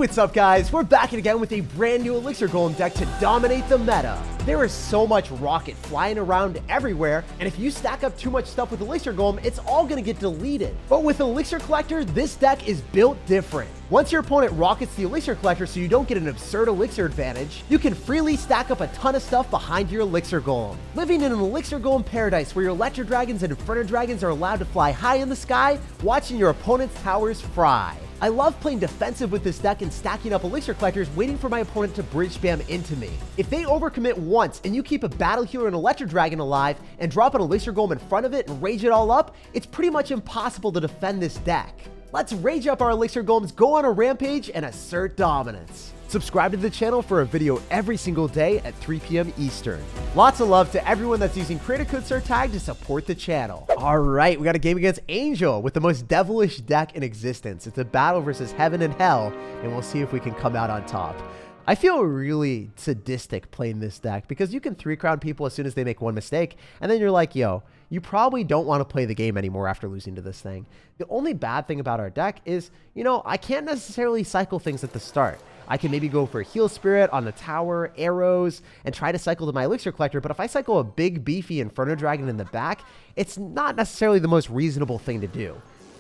What's up guys? We're back again with a brand new Elixir Golem deck to dominate the meta. There is so much rocket flying around everywhere, and if you stack up too much stuff with Elixir Golem, it's all gonna get deleted. But with Elixir Collector, this deck is built different. Once your opponent rockets the Elixir Collector so you don't get an absurd Elixir advantage, you can freely stack up a ton of stuff behind your Elixir Golem. Living in an Elixir Golem paradise where your Electro Dragons and Inferno Dragons are allowed to fly high in the sky, watching your opponent's towers fry. I love playing defensive with this deck and stacking up Elixir Collectors, waiting for my opponent to bridge spam into me. If they overcommit once and you keep a Battle Healer and Electro Dragon alive and drop an Elixir Golem in front of it and rage it all up, it's pretty much impossible to defend this deck. Let's rage up our Elixir Golems, go on a rampage, and assert dominance. Subscribe to the channel for a video every single day at 3 p.m. Eastern. Lots of love to everyone that's using creator code SirTag to support the channel. All right, we got a game against Angel with the most devilish deck in existence. It's a battle versus heaven and hell, and we'll see if we can come out on top. I feel really sadistic playing this deck because you can 3-crown people as soon as they make one mistake, and then you're like, yo, you probably don't want to play the game anymore after losing to this thing. The only bad thing about our deck is, you know, I can't necessarily cycle things at the start. I can maybe go for a Heal Spirit on the tower, arrows, and try to cycle to my Elixir Collector, but if I cycle a big, beefy Inferno Dragon in the back, it's not necessarily the most reasonable thing to do.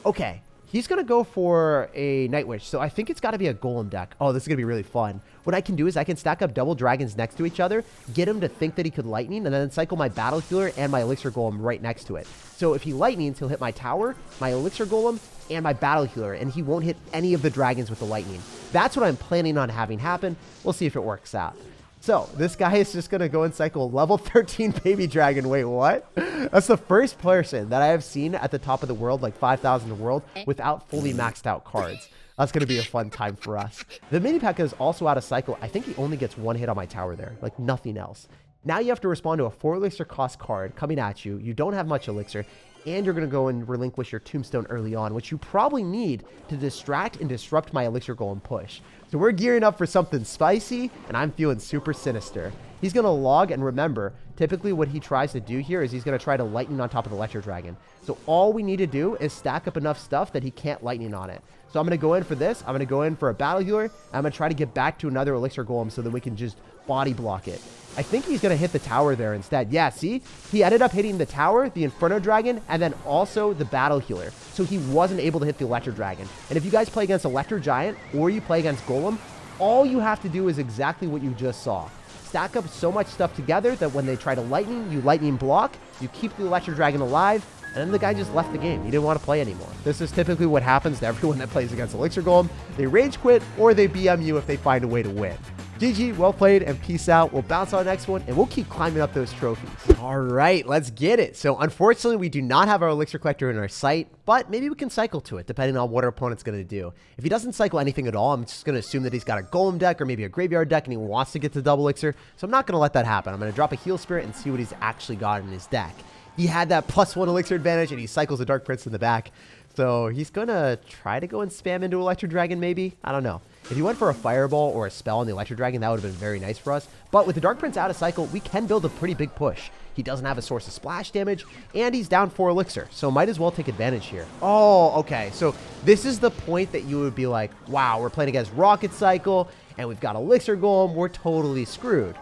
Okay, he's going to go for a Night Witch, so I think it's got to be a Golem deck. Oh, this is going to be really fun. What I can do is I can stack up double dragons next to each other, get him to think that he could Lightning, and then cycle my Battle Healer and my Elixir Golem right next to it. So if he Lightnings, he'll hit my tower, my Elixir Golem, and my Battle Healer, and he won't hit any of the dragons with the Lightning. That's what I'm planning on having happen. We'll see if it works out. So this guy is just going to go and cycle level 13 baby dragon. Wait, what? That's the first person that I have seen at the top of the world, like 5,000 in the world, without fully maxed out cards. That's going to be a fun time for us. The mini P.E.K.K.A is also out of cycle. I think he only gets one hit on my tower there, like nothing else. Now you have to respond to a 4 elixir cost card coming at you. You don't have much elixir, and you're going to go and relinquish your tombstone early on, which you probably need to distract and disrupt my Elixir Golem push. So we're gearing up for something spicy, and I'm feeling super sinister. He's going to log, and remember, typically what he tries to do here is he's going to try to Lightning on top of the Electro Dragon. So all we need to do is stack up enough stuff that he can't Lightning on it. So I'm going to go in for this. I'm going to go in for a Battle Healer. I'm going to try to get back to another Elixir Golem so that we can just body block it. I think he's going to hit the tower there instead. Yeah, see? He ended up hitting the tower, the Inferno Dragon, and then also the Battle Healer. So he wasn't able to hit the Electro Dragon. And if you guys play against Electro Giant or you play against Golem, all you have to do is exactly what you just saw. Stack up so much stuff together that when they try to Lightning, you Lightning block, you keep the Electro Dragon alive, and then the guy just left the game. He didn't want to play anymore. This is typically what happens to everyone that plays against Elixir Golem. They rage quit or they BM you if they find a way to win. GG, well played, and peace out. We'll bounce on the next one, and we'll keep climbing up those trophies. All right, let's get it. So unfortunately, we do not have our Elixir Collector in our sight, but maybe we can cycle to it, depending on what our opponent's going to do. If he doesn't cycle anything at all, I'm just going to assume that he's got a Golem deck or maybe a Graveyard deck, and he wants to get to double Elixir, so I'm not going to let that happen. I'm going to drop a Heal Spirit and see what he's actually got in his deck. He had that +1 Elixir advantage, and he cycles a Dark Prince in the back. So he's going to try to go and spam into Electro Dragon, maybe? I don't know. If he went for a Fireball or a spell on the Electro Dragon, that would have been very nice for us. But with the Dark Prince out of cycle, we can build a pretty big push. He doesn't have a source of splash damage, and he's down 4 Elixir, so might as well take advantage here. Oh, okay. So this is the point that you would be like, wow, we're playing against Rocket Cycle, and we've got Elixir Golem. We're totally screwed.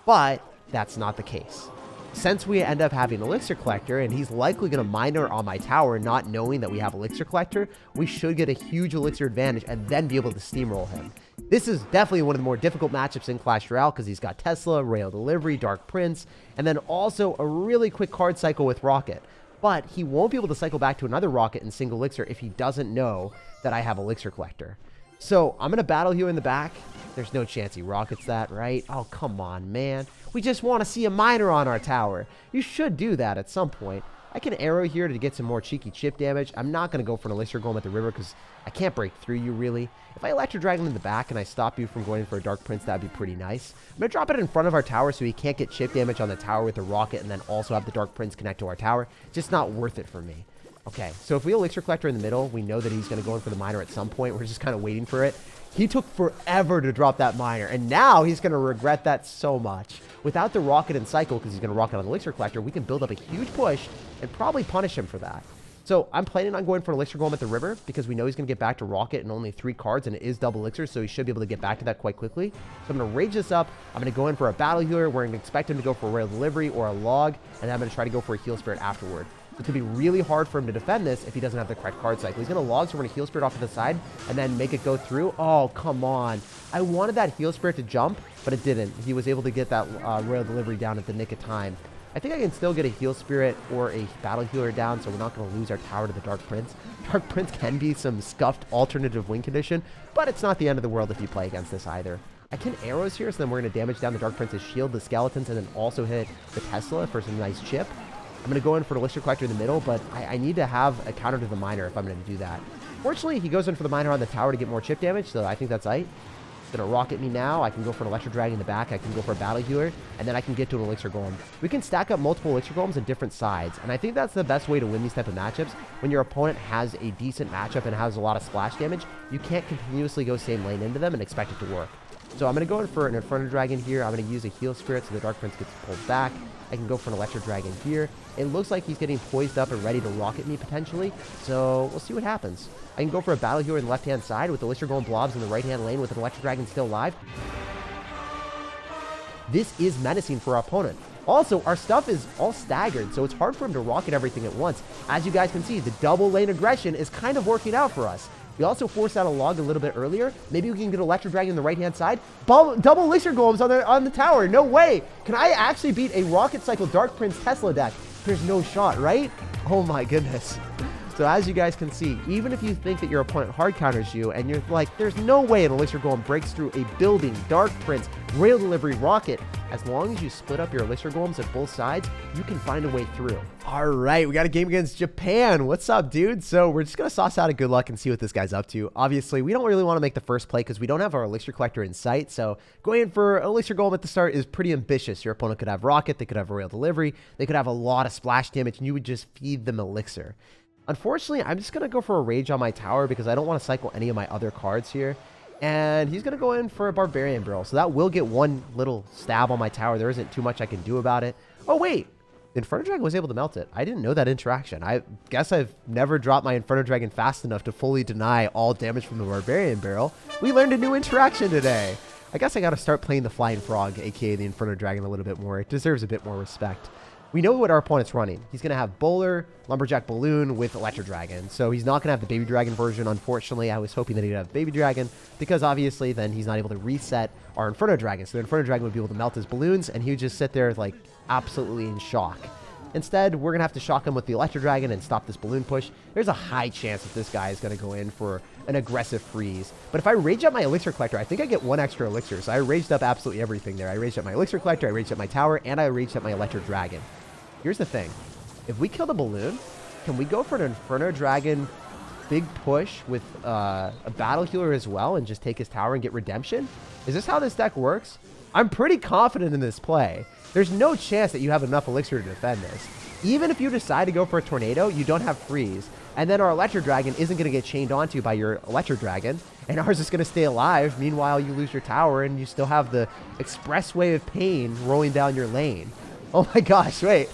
But that's not the case. Since we end up having Elixir Collector, and he's likely going to minor on my tower, not knowing that we have Elixir Collector, we should get a huge Elixir advantage and then be able to steamroll him. This is definitely one of the more difficult matchups in Clash Royale because he's got Tesla, Rail Delivery, Dark Prince, and then also a really quick card cycle with Rocket. But he won't be able to cycle back to another Rocket in single Elixir if he doesn't know that I have Elixir Collector. So I'm going to Battle Healer in the back. There's no chance he rockets that, right? Oh, come on, man. We just want to see a minor on our tower. You should do that at some point. I can arrow here to get some more cheeky chip damage. I'm not going to go for an Elixir Golem at the river because I can't break through you, really. If I Electro Dragon in the back and I stop you from going for a Dark Prince, that'd be pretty nice. I'm going to drop it in front of our tower so he can't get chip damage on the tower with the rocket and then also have the Dark Prince connect to our tower. Just not worth it for me. Okay, so if we Elixir Collector in the middle, we know that he's going to go in for the minor at some point. We're just kind of waiting for it. He took forever to drop that minor, and now he's going to regret that so much. Without the rocket and cycle, because he's going to rocket on the Elixir Collector, we can build up a huge push and probably punish him for that. So I'm planning on going for an Elixir Golem at the river because we know he's going to get back to Rocket in only 3 cards, and it is double Elixir, so he should be able to get back to that quite quickly. So I'm going to rage this up. I'm going to go in for a Battle Healer. We're going to expect him to go for a Royal Delivery or a Log, and then I'm going to try to go for a Heal Spirit afterward. So it's going to be really hard for him to defend this if he doesn't have the correct card cycle. He's going to Log, so we're going to Heal Spirit off to the side and then make it go through. Oh, come on. I wanted that Heal Spirit to jump, but it didn't. He was able to get that Royal Delivery down at the nick of time. I think I can still get a Heal Spirit or a Battle Healer down, so we're not going to lose our tower to the Dark Prince. Dark Prince can be some scuffed alternative win condition, but it's not the end of the world if you play against this either. I can arrows here, so then we're going to damage down the Dark Prince's shield, the skeletons, and then also hit the Tesla for some nice chip. I'm going to go in for an Elixir Collector in the middle, but I need to have a counter to the Miner if I'm going to do that. Fortunately, he goes in for the Miner on the tower to get more chip damage, so I think that's right. Gonna rocket me now. I can go for an Electro Dragon in the back. I can go for a Battle Healer, and then I can get to an Elixir Golem. We can stack up multiple Elixir Golems on different sides, and I think that's the best way to win these type of matchups. When your opponent has a decent matchup and has a lot of splash damage, you can't continuously go same lane into them and expect it to work. So I'm gonna go in for an Inferno Dragon here. I'm gonna use a Heal Spirit so the Dark Prince gets pulled back. I can go for an Electro Dragon here. It looks like he's getting poised up and ready to rocket me potentially, so we'll see what happens. I can go for a Battle Healer on the left-hand side with the Elixir Golem blobs in the right-hand lane with an Electro Dragon still alive. This is menacing for our opponent. Also, our stuff is all staggered, so it's hard for him to rocket everything at once. As you guys can see, the double lane aggression is kind of working out for us. We also forced out a Log a little bit earlier. Maybe we can get Electro Dragon on the right-hand side. Double Elixir Golems on the tower. No way. Can I actually beat a Rocket Cycle Dark Prince Tesla deck? There's no shot, right? Oh my goodness. So as you guys can see, even if you think that your opponent hard counters you and you're like, there's no way an Elixir Golem breaks through a building, Dark Prince, Royal Delivery, Rocket, as long as you split up your Elixir Golems at both sides, you can find a way through. All right, we got a game against Japan. What's up, dude? So we're just going to sauce out a good luck and see what this guy's up to. Obviously, we don't really want to make the first play because we don't have our Elixir Collector in sight. So going in for an Elixir Golem at the start is pretty ambitious. Your opponent could have Rocket, they could have Royal Delivery, they could have a lot of splash damage, and you would just feed them Elixir. Unfortunately, I'm just going to go for a Rage on my tower because I don't want to cycle any of my other cards here. And he's going to go in for a Barbarian Barrel. So that will get one little stab on my tower. There isn't too much I can do about it. Oh, wait. The Inferno Dragon was able to melt it. I didn't know that interaction. I guess I've never dropped my Inferno Dragon fast enough to fully deny all damage from the Barbarian Barrel. We learned a new interaction today. I guess I got to start playing the Flying Frog, aka the Inferno Dragon, a little bit more. It deserves a bit more respect. We know what our opponent's running. He's going to have Bowler, Lumberjack Balloon with Electro Dragon. So he's not going to have the Baby Dragon version, unfortunately. I was hoping that he'd have Baby Dragon because obviously then he's not able to reset our Inferno Dragon. So the Inferno Dragon would be able to melt his balloons and he would just sit there like absolutely in shock. Instead, we're going to have to shock him with the Electro Dragon and stop this balloon push. There's a high chance that this guy is going to go in for an aggressive freeze. But if I rage up my Elixir Collector, I think I get one extra Elixir. So I raged up absolutely everything there. I raged up my Elixir Collector, I raged up my tower, and I raged up my Electro Dragon. Here's the thing. If we kill the balloon, can we go for an Inferno Dragon big push with a Battle Healer as well and just take his tower and get redemption? Is this how this deck works? I'm pretty confident in this play. There's no chance that you have enough Elixir to defend this. Even if you decide to go for a Tornado, you don't have freeze. And then our Electro Dragon isn't going to get chained onto by your Electro Dragon. And ours is going to stay alive. Meanwhile, you lose your tower and you still have the expressway of pain rolling down your lane. Oh my gosh, wait.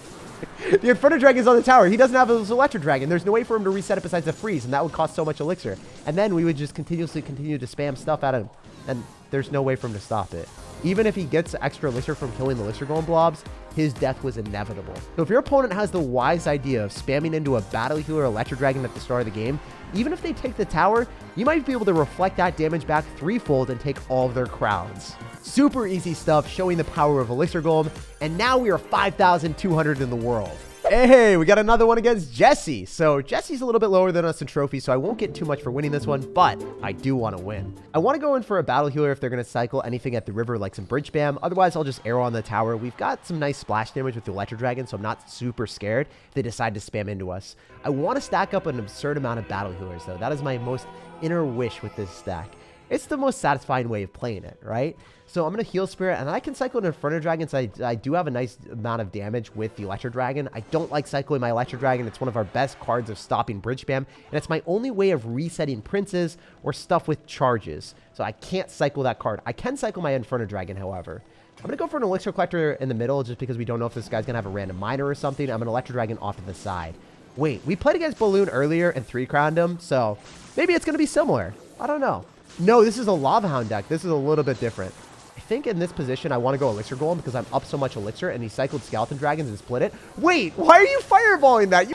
The Inferno Dragon is on the tower. He doesn't have his Electro Dragon. There's no way for him to reset it besides a freeze, and that would cost so much Elixir. And then we would just continue to spam stuff at him, and there's no way for him to stop it. Even if he gets extra Elixir from killing the Elixir Golem blobs, his death was inevitable. So if your opponent has the wise idea of spamming into a Battle Healer Electro Dragon at the start of the game, even if they take the tower, you might be able to reflect that damage back threefold and take all of their crowns. Super easy stuff, showing the power of Elixir Golem, and now we are 5,200 in the world. Hey, we got another one against Jesse. So Jesse's a little bit lower than us in trophy, so I won't get too much for winning this one, but I do want to win. I want to go in for a Battle Healer if they're going to cycle anything at the river, like some Bridge Spam. Otherwise, I'll just arrow on the tower. We've got some nice splash damage with the Electro Dragon, so I'm not super scared if they decide to spam into us. I want to stack up an absurd amount of Battle Healers, though. That is my most inner wish with this stack. It's the most satisfying way of playing it, right? So I'm going to Heal Spirit, and I can cycle an Inferno Dragon, so I do have a nice amount of damage with the Electro Dragon. I don't like cycling my Electro Dragon. It's one of our best cards of stopping Bridge Spam, and it's my only way of resetting Princes or stuff with charges. So I can't cycle that card. I can cycle my Inferno Dragon, however. I'm going to go for an Elixir Collector in the middle just because we don't know if this guy's going to have a random Miner or something. I'm an Electro Dragon off to the side. Wait, we played against Balloon earlier and 3-crowned him, so maybe it's going to be similar. I don't know. No, this is a lavahound deck. This is a little bit different. I think in this position, I want to go Elixir Golem because I'm up so much Elixir, and he cycled Skeleton Dragons and split it. Wait, why are you fireballing that? You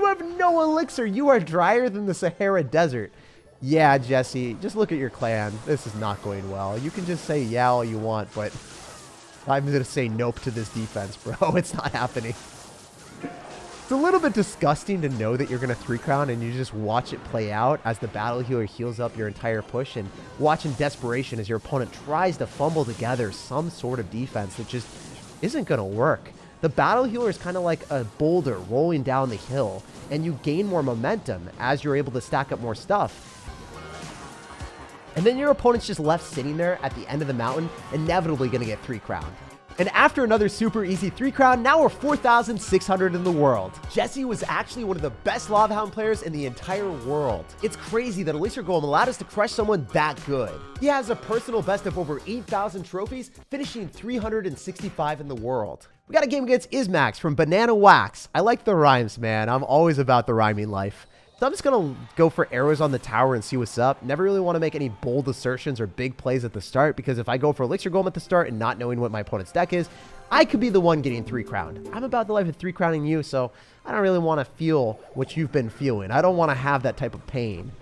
have no Elixir. You are drier than the Sahara Desert. Yeah, Jesse, just look at your clan. This is not going well. You can just say yeah all you want, but I'm going to say nope to this defense, bro. It's not happening. It's a little bit disgusting to know that you're going to 3-crown and you just watch it play out as the battle healer heals up your entire push, and watch in desperation as your opponent tries to fumble together some sort of defense that just isn't going to work. The battle healer is kind of like a boulder rolling down the hill, and you gain more momentum as you're able to stack up more stuff. And then your opponent's just left sitting there at the end of the mountain, inevitably going to get 3-crowned. And after another super easy 3-crown, now we're 4,600 in the world. Jesse was actually one of the best lavahound players in the entire world. It's crazy that Elixir Golem allowed us to crush someone that good. He has a personal best of over 8,000 trophies, finishing 365 in the world. We got a game against Ismax from Banana Wax. I like the rhymes, man. I'm always about the rhyming life. So I'm just going to go for arrows on the tower and see what's up. Never really want to make any bold assertions or big plays at the start, because if I go for Elixir Golem at the start and not knowing what my opponent's deck is, I could be the one getting 3-crowned. I'm about the life of 3-crowning you, so I don't really want to feel what you've been feeling. I don't want to have that type of pain.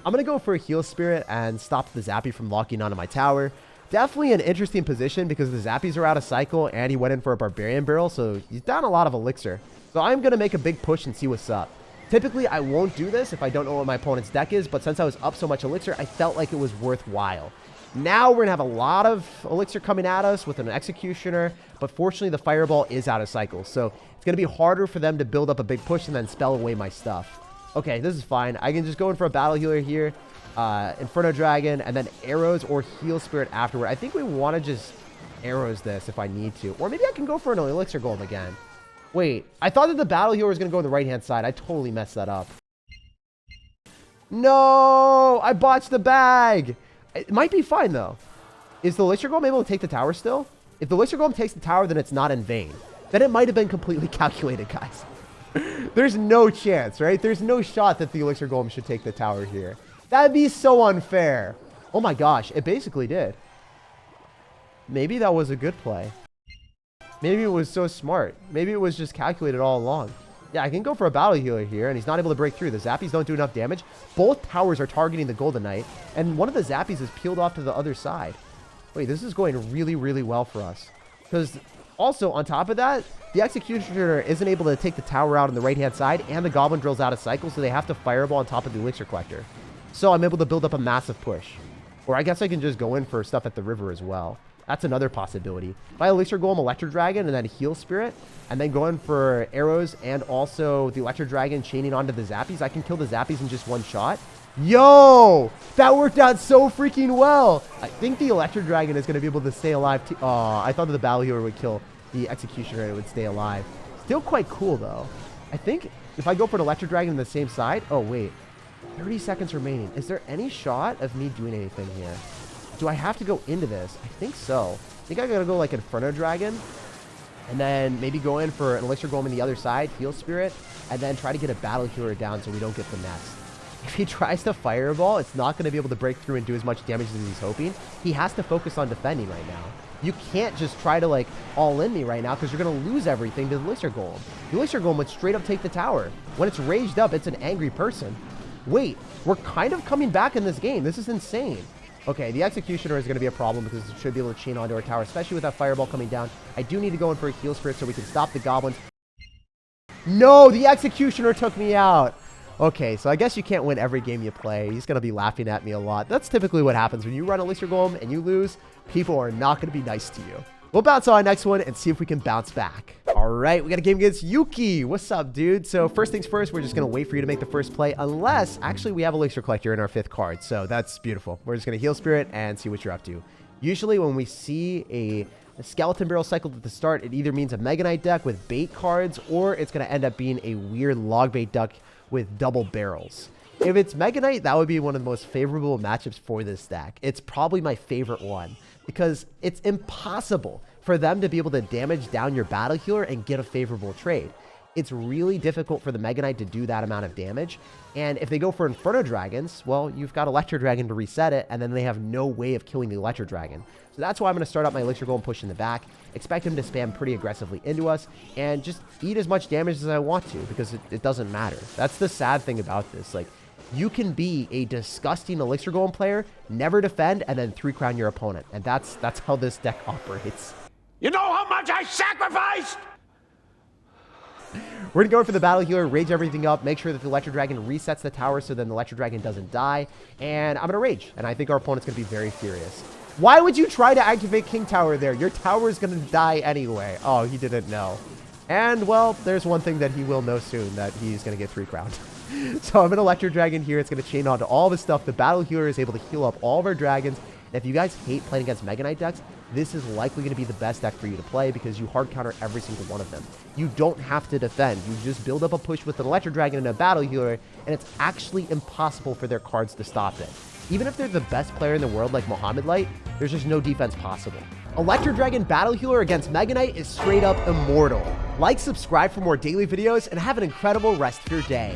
I'm going to go for a Heal Spirit and stop the Zappy from locking onto my tower. Definitely an interesting position because the Zappies are out of cycle and he went in for a Barbarian Barrel, so he's down a lot of Elixir. So I'm going to make a big push and see what's up. Typically, I won't do this if I don't know what my opponent's deck is, but since I was up so much Elixir, I felt like it was worthwhile. Now we're going to have a lot of Elixir coming at us with an Executioner, but fortunately the Fireball is out of cycle, so it's going to be harder for them to build up a big push and then spell away my stuff. Okay, this is fine. I can just go in for a Battle Healer here, Inferno Dragon, and then arrows or Heal Spirit afterward. I think we want to just arrows this if I need to, or maybe I can go for an Elixir Golem again. Wait, I thought that the battle healer was going to go on the right-hand side. I totally messed that up. No, I botched the bag. It might be fine, though. Is the Elixir Golem able to take the tower still? If the Elixir Golem takes the tower, then it's not in vain. Then it might have been completely calculated, guys. There's no chance, right? There's no shot that the Elixir Golem should take the tower here. That'd be so unfair. Oh my gosh, it basically did. Maybe that was a good play. Maybe it was so smart. Maybe it was just calculated all along. Yeah, I can go for a battle healer here, and he's not able to break through. The Zappies don't do enough damage. Both towers are targeting the Golden Knight, and one of the Zappies is peeled off to the other side. Wait, this is going really, really well for us. Because also, on top of that, the Executioner isn't able to take the tower out on the right-hand side, and the Goblin Drill's out of cycle, so they have to Fireball on top of the Elixir Collector. So I'm able to build up a massive push. Or I guess I can just go in for stuff at the river as well. That's another possibility. If I Elixir Golem, Electro Dragon, and then Heal Spirit, and then go in for arrows and also the Electro Dragon chaining onto the Zappies, I can kill the Zappies in just one shot. Yo! That worked out so freaking well! I think the Electro Dragon is going to be able to stay alive too. Oh, I thought that the Battle Healer would kill the Executioner and it would stay alive. Still quite cool, though. I think if I go for an Electro Dragon on the same side... Oh, wait. 30 seconds remaining. Is there any shot of me doing anything here? Do I have to go into this? I think so. I think I gotta go like Inferno Dragon. And then maybe go in for an Elixir Golem on the other side, Heal Spirit, and then try to get a Battle Healer down so we don't get the nest. If he tries to Fireball, it's not going to be able to break through and do as much damage as he's hoping. He has to focus on defending right now. You can't just try to like all in me right now because you're going to lose everything to the Elixir Golem. The Elixir Golem would straight up take the tower. When it's raged up, it's an angry person. Wait, we're kind of coming back in this game. This is insane. Okay, the Executioner is going to be a problem because it should be able to chain onto our tower, especially with that Fireball coming down. I do need to go in for a Heal Spirit so we can stop the Goblins. No, the Executioner took me out. Okay, so I guess you can't win every game you play. He's going to be laughing at me a lot. That's typically what happens when you run Elixir Golem and you lose. People are not going to be nice to you. We'll bounce on our next one and see if we can bounce back. All right, we got a game against Yuki. What's up, dude? So first things first, we're just going to wait for you to make the first play unless, actually, we have Elixir Collector in our 5th card. So that's beautiful. We're just going to Heal Spirit and see what you're up to. Usually when we see a Skeleton Barrel cycled at the start, it either means a Mega Knight deck with bait cards or it's going to end up being a weird log bait deck with double barrels. If it's Mega Knight, that would be one of the most favorable matchups for this deck. It's probably my favorite one because it's impossible for them to be able to damage down your Battle Healer and get a favorable trade. it's really difficult for the Mega Knight to do that amount of damage. And if they go for Inferno Dragons, well, you've got Electro Dragon to reset it, and then they have no way of killing the Electro Dragon. So that's why I'm going to start up my Elixir Golem push in the back, expect him to spam pretty aggressively into us, and just eat as much damage as I want to, because it doesn't matter. That's the sad thing about this. Like, you can be a disgusting Elixir Golem player, never defend, and then 3-crown your opponent. And that's how this deck operates. You know how much I sacrificed? We're going to go for the Battle Healer, rage everything up, make sure that the Electro Dragon resets the tower so then the Electro Dragon doesn't die, and I'm going to rage. And I think our opponent's going to be very furious. Why would you try to activate King Tower there? Your tower is going to die anyway. Oh, he didn't know. And, well, there's one thing that he will know soon, that he's going to get 3-crowned. So I'm an Electro Dragon here. It's going to chain onto all the stuff. The Battle Healer is able to heal up all of our dragons. And if you guys hate playing against Mega Knight decks, this is likely going to be the best deck for you to play because you hard counter every single one of them. You don't have to defend. You just build up a push with an Electro Dragon and a Battle Healer, and it's actually impossible for their cards to stop it. Even if they're the best player in the world like Mohamed Light, there's just no defense possible. Electro Dragon Battle Healer against Mega Knight is straight up immortal. Like, subscribe for more daily videos, and have an incredible rest of your day.